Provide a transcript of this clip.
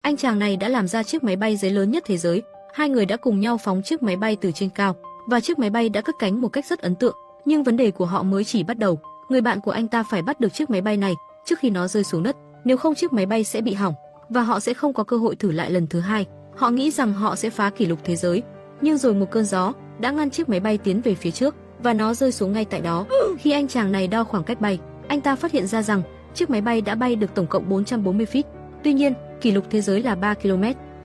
Anh chàng này đã làm ra chiếc máy bay giấy lớn nhất thế giới. Hai người đã cùng nhau phóng chiếc máy bay từ trên cao và chiếc máy bay đã cất cánh một cách rất ấn tượng. Nhưng vấn đề của họ mới chỉ bắt đầu. Người bạn của anh ta phải bắt được chiếc máy bay này trước khi nó rơi xuống đất, nếu không chiếc máy bay sẽ bị hỏng và họ sẽ không có cơ hội thử lại lần thứ hai. Họ nghĩ rằng họ sẽ phá kỷ lục thế giới, nhưng rồi một cơn gió đã ngăn chiếc máy bay tiến về phía trước và nó rơi xuống ngay tại đó. Khi anh chàng này đo khoảng cách bay, anh ta phát hiện ra rằng chiếc máy bay đã bay được tổng cộng 440 feet. Tuy nhiên, kỷ lục thế giới là 3 km.